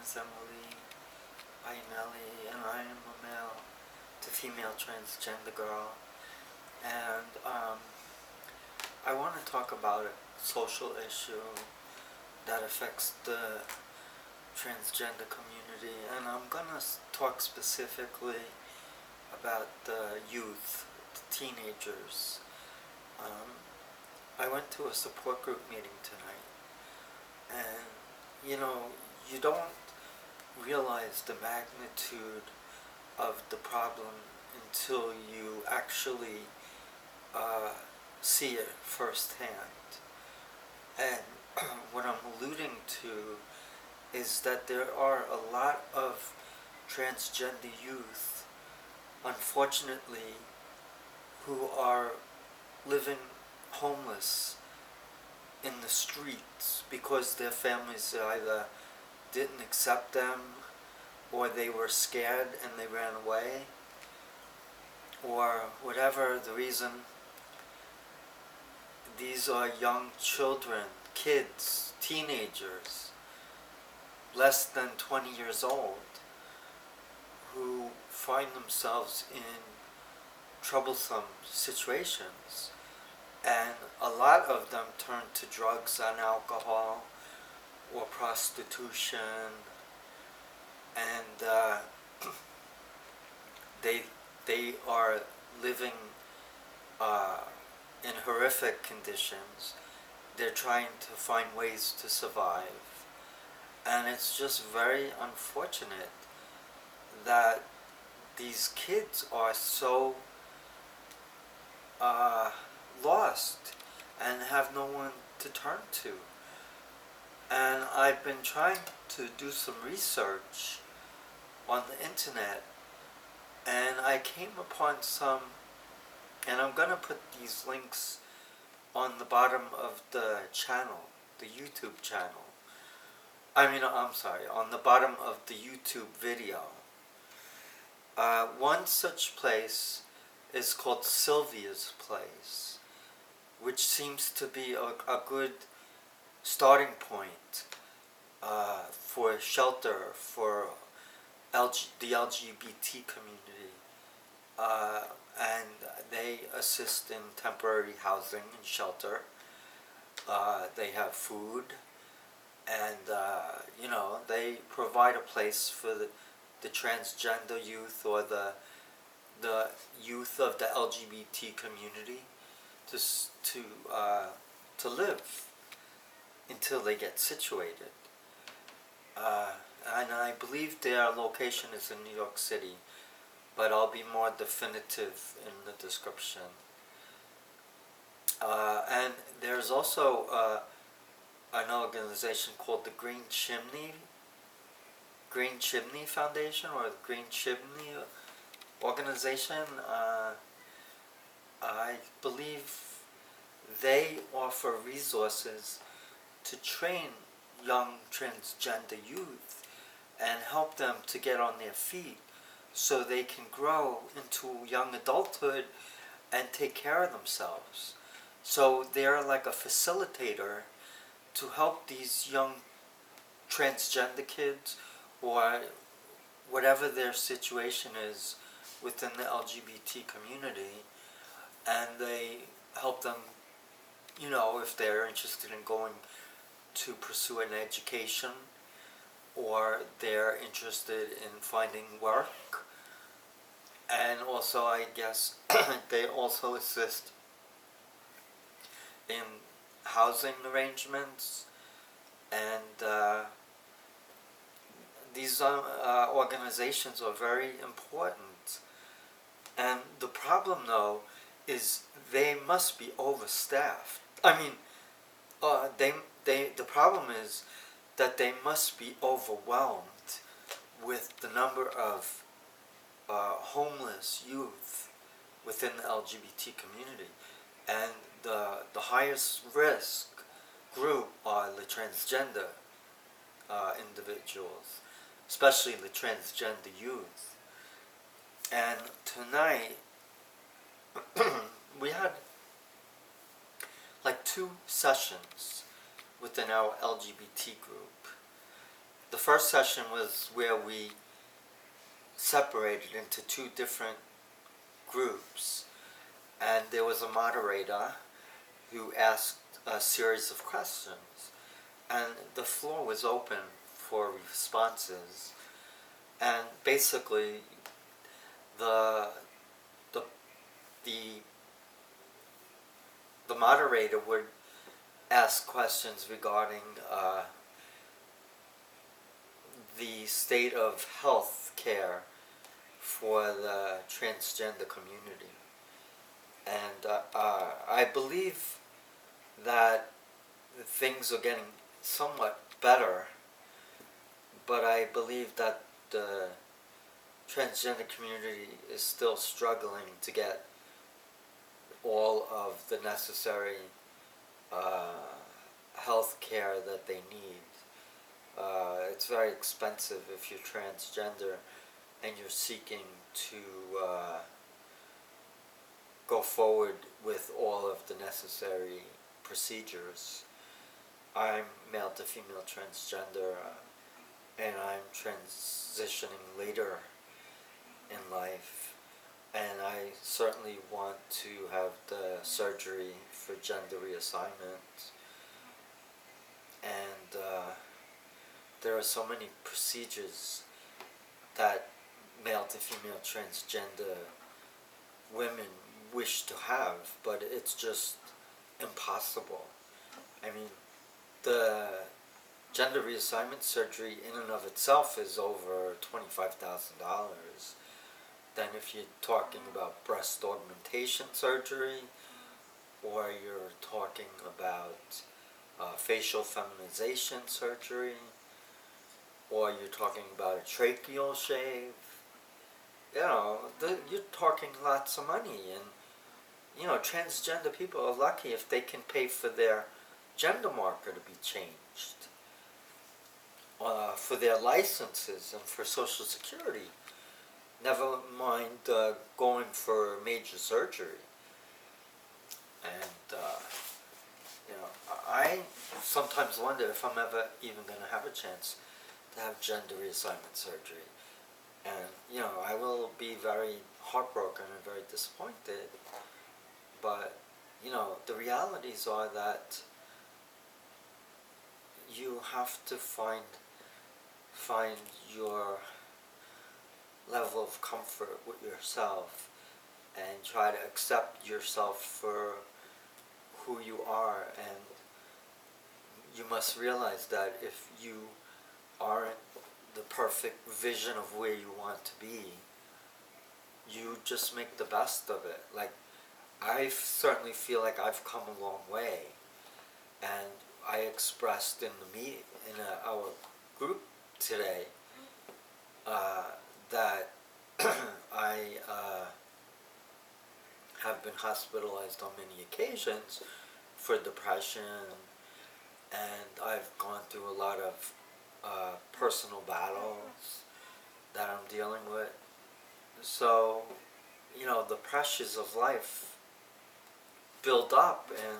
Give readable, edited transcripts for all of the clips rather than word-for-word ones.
is Iannielli, and I am a male to female transgender girl. And I want to talk about a social issue that affects the transgender community, and I'm going to talk specifically about the youth, the teenagers. I went to a support group meeting tonight, and you don't realize the magnitude of the problem until you actually see it firsthand. And what I'm alluding to is that there are a lot of transgender youth, unfortunately, who are living homeless in the streets because their families either didn't accept them, or they were scared and they ran away, or whatever the reason. These are young children, kids, teenagers, less than 20 years old, who find themselves in troublesome situations. And a lot of them turn to drugs and alcohol or prostitution, and they are living in horrific conditions. They're trying to find ways to survive, and it's just very unfortunate that these kids are so lost and have no one to turn to. And I've been trying to do some research on the internet, and I came upon some, and I'm going to put these links on the bottom of the channel, the YouTube channel. On the bottom of the YouTube video. One such place is called Sylvia's Place, which seems to be a good starting point for shelter for the LGBT community. And they assist in temporary housing and shelter. They have food, and they provide a place for the transgender youth, or the youth of the LGBT community to live until they get situated. And I believe their location is in New York City, but I'll be more definitive in the description. And there's also an organization called the Green Chimney Foundation, or the Green Chimney Organization. I believe they offer resources to train young transgender youth and help them to get on their feet so they can grow into young adulthood and take care of themselves. So they're like a facilitator to help these young transgender kids, or whatever their situation is within the LGBT community, and they help them, if they're interested in going to pursue an education, or they're interested in finding work. And also, I guess, they also assist in housing arrangements, and these organizations are very important. And the problem, though, is they must be overstaffed. The problem is that they must be overwhelmed with the number of homeless youth within the LGBT community. And the highest risk group are the transgender individuals, especially the transgender youth. And tonight, we had like 2 sessions within our LGBT group. The first session was where we separated into two different groups, and there was a moderator who asked a series of questions, and the floor was open for responses. And basically, the the the, the moderator would ask questions regarding the state of health care for the transgender community. And I believe that things are getting somewhat better, but I believe that the transgender community is still struggling to get all of the necessary health care that they need. It's very expensive if you're transgender and you're seeking to go forward with all of the necessary procedures. I'm male to female transgender, and I'm transitioning later in life, and I certainly want to have the surgery for gender reassignment. And there are so many procedures that male to female transgender women wish to have, but it's just impossible. I mean, the gender reassignment surgery in and of itself is over $25,000. Then if you're talking about breast augmentation surgery, or you're talking about facial feminization surgery, or you're talking about a tracheal shave, you're talking lots of money. And transgender people are lucky if they can pay for their gender marker to be changed, for their licenses and for Social Security. Never mind going for major surgery. And I sometimes wonder if I'm ever even going to have a chance to have gender reassignment surgery. And I will be very heartbroken and very disappointed. But the realities are that you have to find your level of comfort with yourself and try to accept yourself for who you are. And you must realize that if you aren't the perfect vision of where you want to be, you just make the best of it. Like, I certainly feel like I've come a long way, and I expressed in our group today that I have been hospitalized on many occasions for depression, and I've gone through a lot of personal battles that I'm dealing with. So, the pressures of life build up, and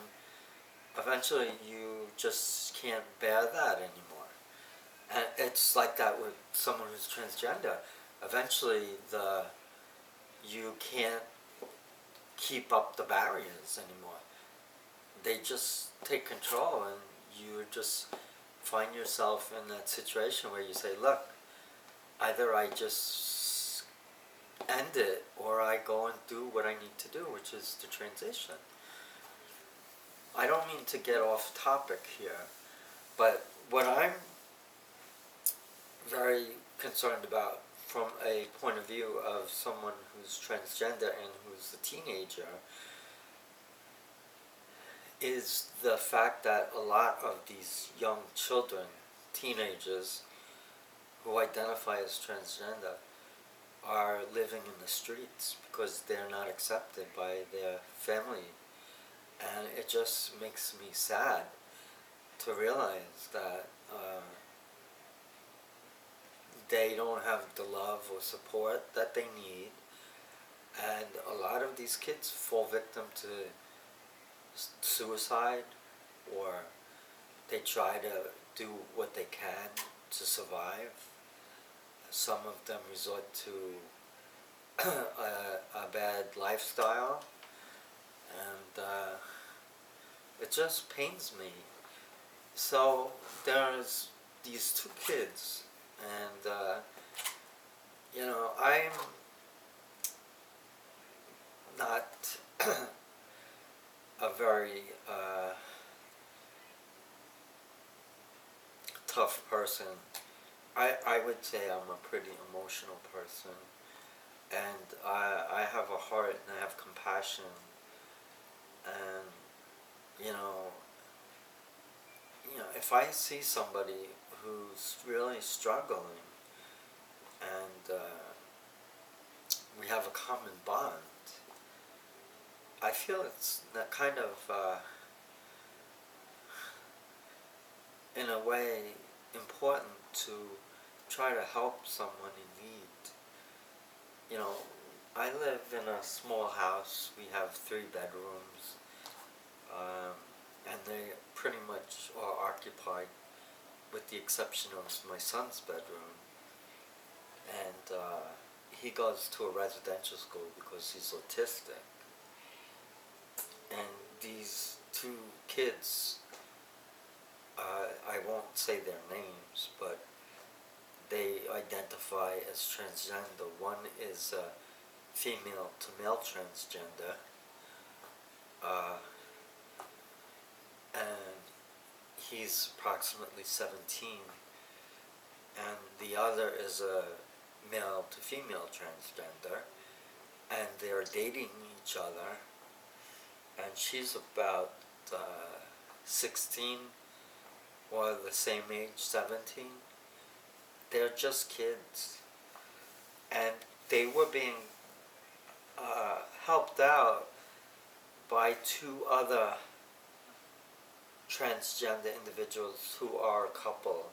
eventually you just can't bear that anymore. And it's like that with someone who's transgender. Eventually you can't keep up the barriers anymore. They just take control, and you just find yourself in that situation where you say, look, either I just end it, or I go and do what I need to do, which is to transition. I don't mean to get off topic here, but what I'm very concerned about from a point of view of someone who's transgender and who's a teenager is the fact that a lot of these young children, teenagers, who identify as transgender are living in the streets because they're not accepted by their family. And it just makes me sad to realize that they don't have the love or support that they need. And a lot of these kids fall victim to suicide, or they try to do what they can to survive. Some of them resort to a bad lifestyle, and it just pains me. So there's these two kids, and I'm not a very tough person. I would say I'm a pretty emotional person, and I have a heart and I have compassion, and you know, if I see somebody who's really struggling, and we have a common bond, I feel it's that kind of, in a way, important to try to help someone in need. I live in a small house. We have 3 bedrooms, and they pretty much are occupied, with the exception of my son's bedroom. And he goes to a residential school because he's autistic. And these 2 kids, I won't say their names, but they identify as transgender. One is female to male transgender, and he's approximately 17, and the other is a male to female transgender, and they're dating each other, and she's about 16, or the same age, 17. They're just kids, and they were being helped out by 2 other transgender individuals who are a couple,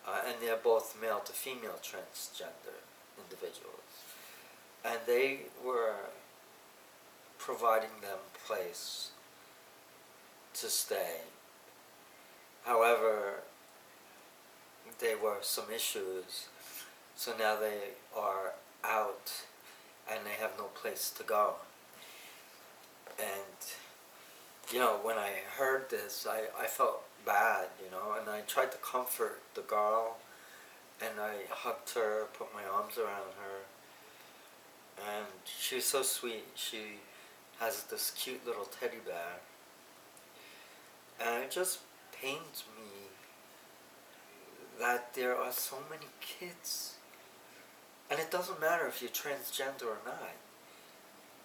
and they're both male to female transgender individuals, and they were providing them a place to stay. However, there were some issues, so now they are out and they have no place to go. And when I heard this, I felt bad, and I tried to comfort the girl, and I hugged her, put my arms around her, and she was so sweet. She has this cute little teddy bear, and it just pains me that there are so many kids, and it doesn't matter if you're transgender or not,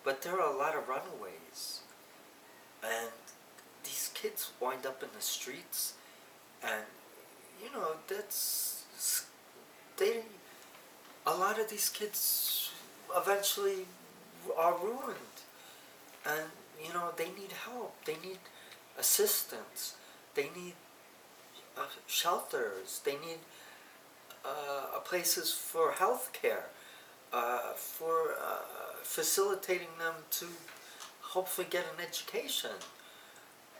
but there are a lot of runaways, and these kids wind up in the streets, and a lot of these kids eventually are ruined, and they need help, they need assistance, they need shelters, they need places for health care, for facilitating them to hopefully get an education.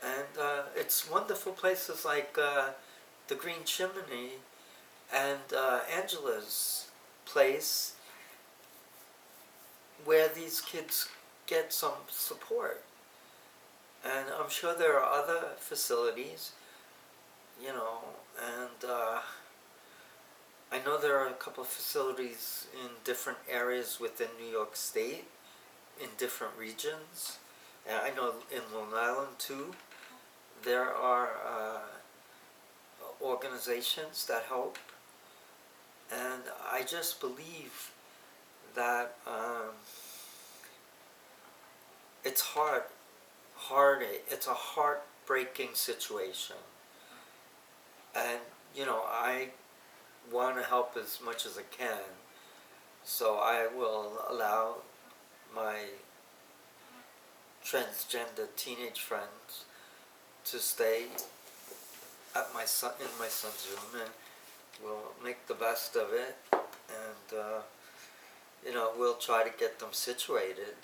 And it's wonderful places like the Green Chimney and Angela's place, where these kids get some support. And I'm sure there are other facilities, and I know there are a couple of facilities in different areas within New York State, in different regions. And I know in Long Island too, there are organizations that help. And I just believe that it's it's a heartbreaking situation. And, I want to help as much as I can, so I will allow my transgender teenage friends to stay in my son's room, and we'll make the best of it, and we'll try to get them situated,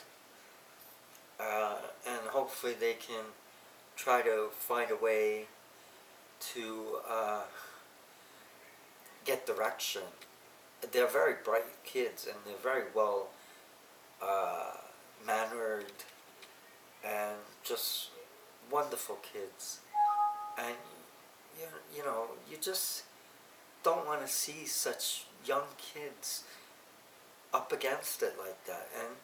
and hopefully they can try to find a way to get direction. They're very bright kids, and they're very well mannered, and just wonderful kids. And you know, you just don't want to see such young kids up against it like that. And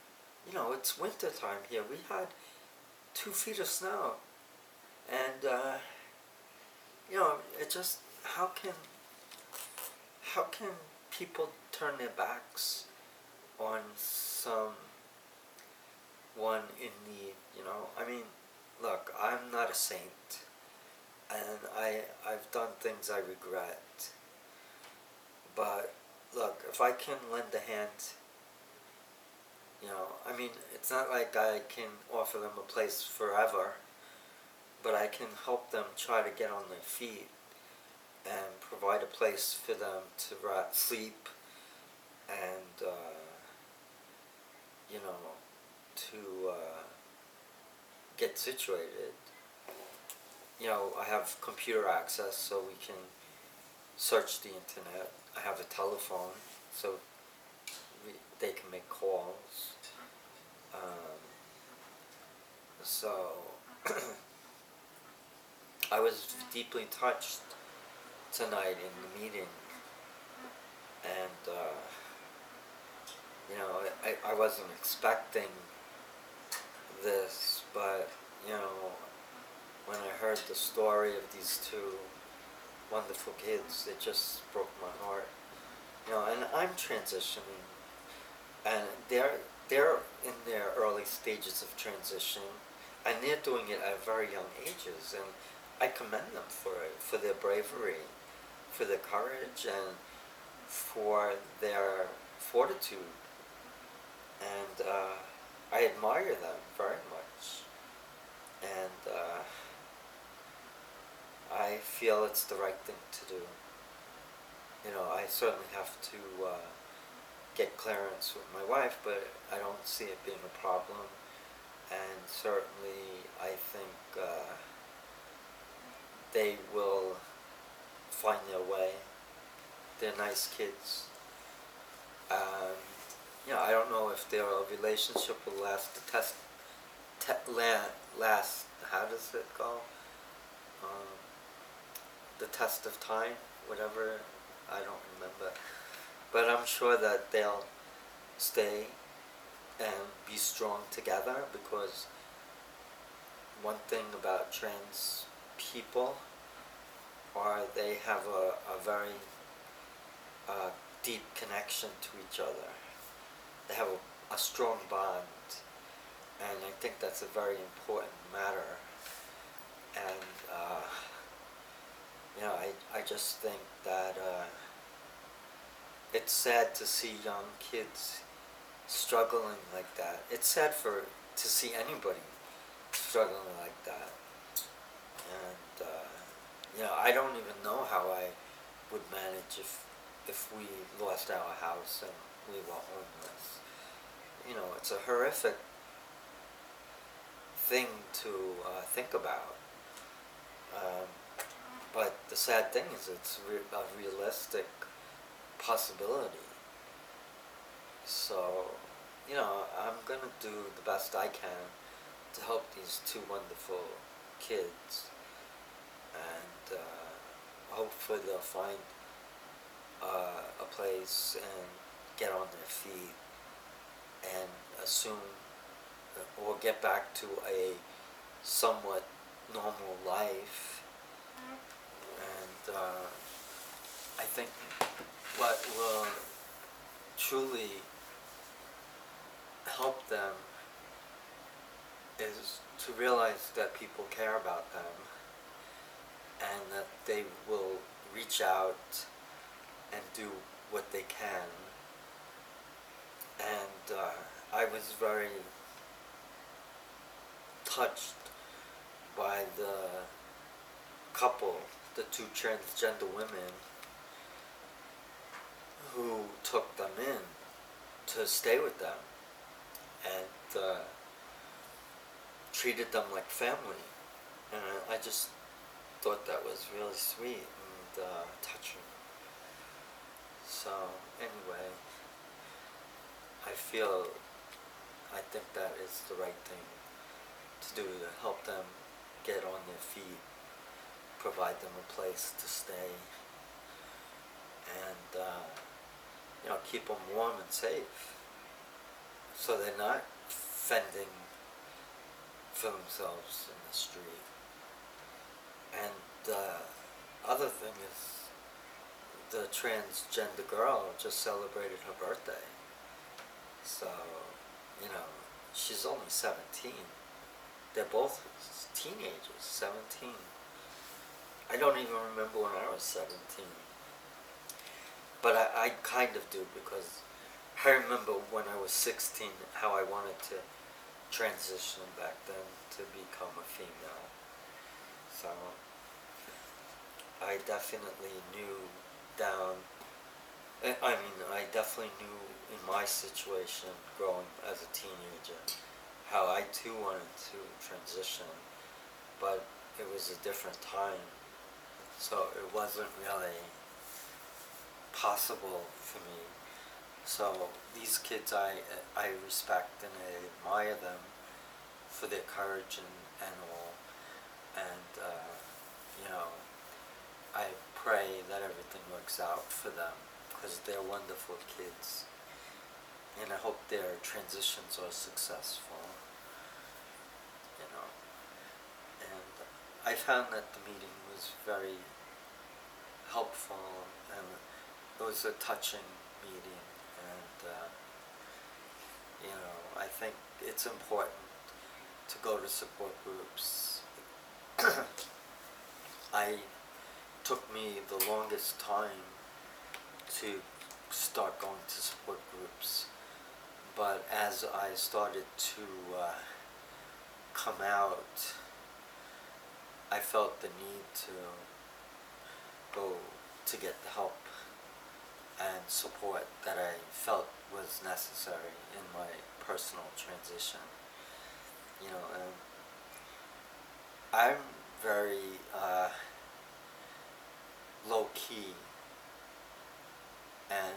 you know, it's winter time here. We had 2 feet of snow, and you know, it just how can people turn their backs on someone in need? You know, I mean, look, I'm not a saint, and I've done things I regret. But look, if I can lend a hand, you know, I mean, it's not like I can offer them a place forever, but I can help them try to get on their feet and provide a place for them to sleep and, you know, to get situated. You know, I have computer access so we can search the internet. I have a telephone so they can make calls. So I was deeply touched tonight in the meeting, and you know, I wasn't expecting this, but you know, when I heard the story of these 2 wonderful kids, it just broke my heart. You know, and I'm transitioning, and they're in their early stages of transition, and they're doing it at very young ages, and I commend them for it, for their bravery, for their courage, and for their fortitude, and I admire them very much, and I feel it's the right thing to do. You know, I certainly have to get clearance with my wife, but I don't see it being a problem, and certainly I think they will find their way. They're nice kids. You know, I don't know if their relationship will last the last, how does it go? The test of time, whatever, I don't remember. But I'm sure that they'll stay and be strong together, because one thing about trans people are they have a very deep connection to each other. They have a strong bond, and I think that's a very important matter. And you know, I just think that it's sad to see young kids struggling like that. It's sad to see anybody struggling like that. And you know, I don't even know how I would manage if we lost our house and we were homeless. You know, it's a horrific thing to think about. But the sad thing is it's a realistic possibility. So, you know, I'm going to do the best I can to help these 2 wonderful kids, and hopefully they'll find a place and get on their feet and assume or get back to a somewhat normal life. And I think what will truly help them is to realize that people care about them, and that they will reach out and do what they can. And I was very touched by the couple, the 2 transgender women who took them in to stay with them, and treated them like family. And I just thought that was really sweet and touching. So anyway, I think that is the right thing to do, to help them get on their feet, provide them a place to stay, and keep them warm and safe, so they're not fending for themselves in the street. And the other thing is, the transgender girl just celebrated her birthday. So, she's only 17. They're both teenagers, 17. I don't even remember when I was 17. But I kind of do, because I remember when I was 16 how I wanted to transition back then to become a female. So I definitely knew I definitely knew in my situation growing as a teenager how I too wanted to transition, but it was a different time, so it wasn't really possible for me. So these kids, I respect and I admire them for their courage and all, and I pray that everything works out for them, because they're wonderful kids, and I hope their transitions are successful. And I found that the meeting was very helpful, and it was a touching meeting, and I think it's important to go to support groups. Took me the longest time to start going to support groups, but as I started to come out, I felt the need to go to get the help and support that I felt was necessary in my personal transition. And I'm very low key, and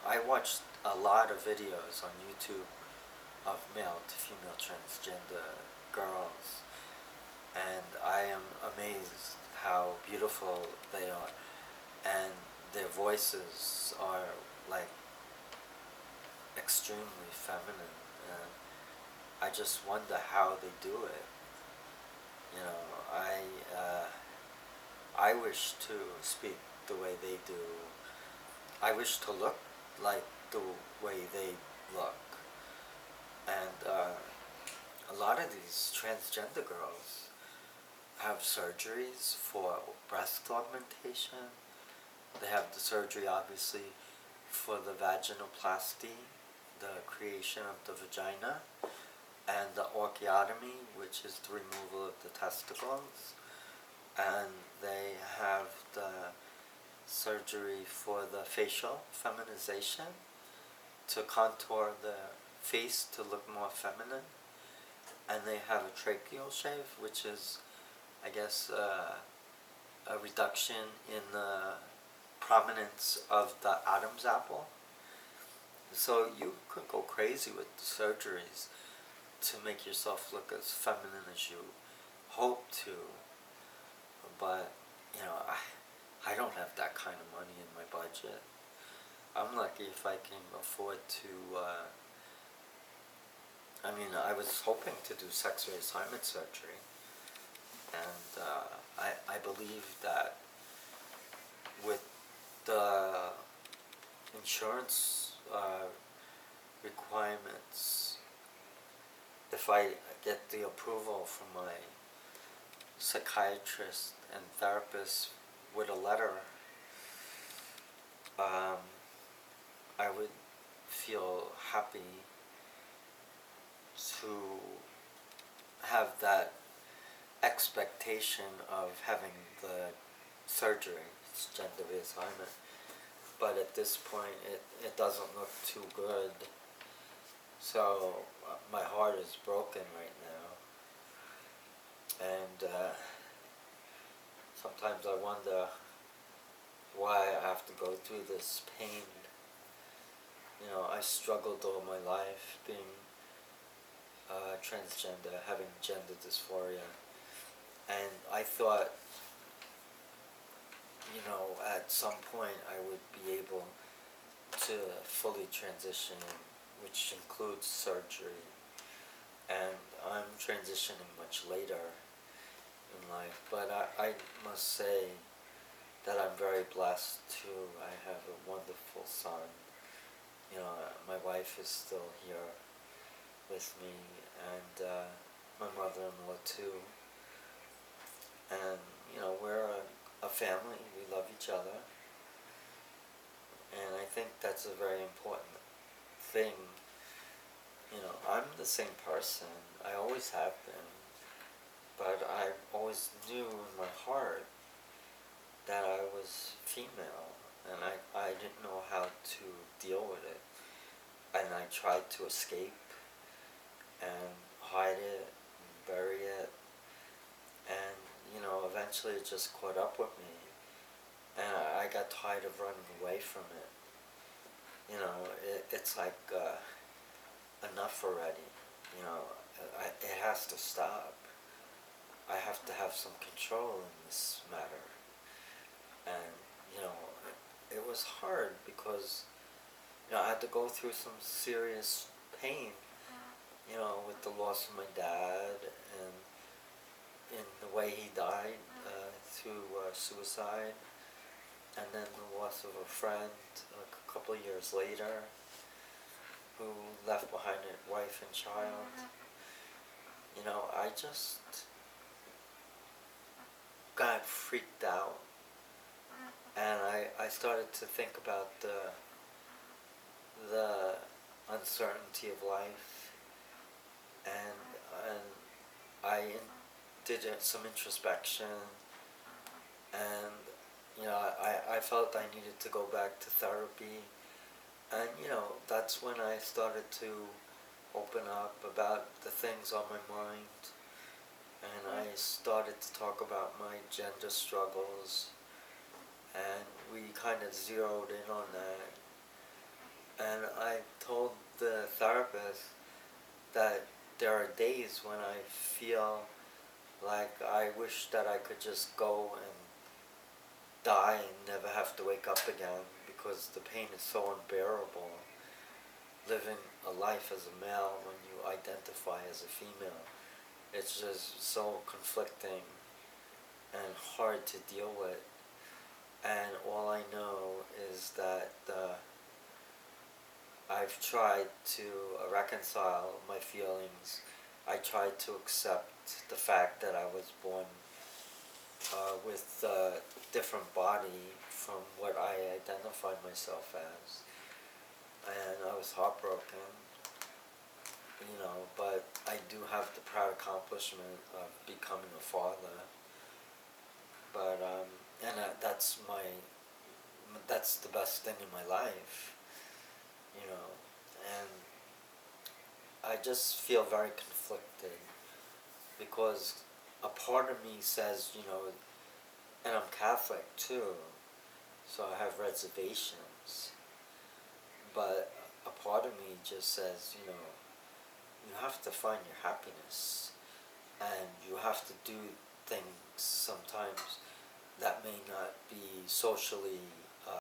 I watched a lot of videos on YouTube of male to female transgender girls, and I am amazed how beautiful they are, and their voices are like extremely feminine, and I just wonder how they do it. I wish to speak the way they do. I wish to look like the way they look. And a lot of these transgender girls have surgeries for breast augmentation. They have the surgery, obviously, for the vaginoplasty, the creation of the vagina, and the orchiotomy, which is the removal of the testicles. And they have the surgery for the facial feminization, to contour the face to look more feminine. And they have a tracheal shave, which is, I guess, a reduction in the prominence of the Adam's apple. So you could go crazy with the surgeries to make yourself look as feminine as you hope to. But, I don't have that kind of money in my budget. I'm lucky if I can afford to, I was hoping to do sex reassignment surgery, and I believe that with the insurance requirements, if I get the approval from my psychiatrist and therapist with a letter, I would feel happy to have that expectation of having the surgery, it's gender reassignment. But at this point, it doesn't look too good. So my heart is broken right now. And sometimes I wonder why I have to go through this pain. You know, I struggled all my life being transgender, having gender dysphoria, and I thought, you know, at some point I would be able to fully transition, which includes surgery, and I'm transitioning much later in life, but I must say that I'm very blessed too. I have a wonderful son. You know, my wife is still here with me, and my mother-in-law too. And, you know, we're a family. We love each other. And I think that's a very important thing. You know, I'm the same person. I always have been. But I always knew in my heart that I was female. And I didn't know how to deal with it. And I tried to escape and hide it and bury it. And, you know, eventually it just caught up with me. And I got tired of running away from it. You know, it's like enough already. You know, it has to stop. I have to have some control in this matter. And, you know, it was hard because, you know, I had to go through some serious pain, you know, with the loss of my dad and in the way he died through suicide, and then the loss of a friend a couple of years later who left behind a wife and child. You know, I just got freaked out, and I started to think about the uncertainty of life, and I did some introspection, and, you know, I felt I needed to go back to therapy, and, you know, that's when I started to open up about the things on my mind, and I started to talk about my gender struggles, and we kind of zeroed in on that, and I told the therapist that there are days when I feel like I wish that I could just go and die and never have to wake up again, because the pain is so unbearable. Living a life as a male when you identify as a female, it's just so conflicting and hard to deal with. And all I know is that I've tried to reconcile my feelings. I tried to accept the fact that I was born with a different body from what I identified myself as. And I was heartbroken, you know, but I do have the proud accomplishment of becoming a father. But, and that's the best thing in my life, you know, and I just feel very conflicted, because a part of me says, you know, and I'm Catholic too, so I have reservations, but a part of me just says, you know, you have to find your happiness, and you have to do things sometimes that may not be socially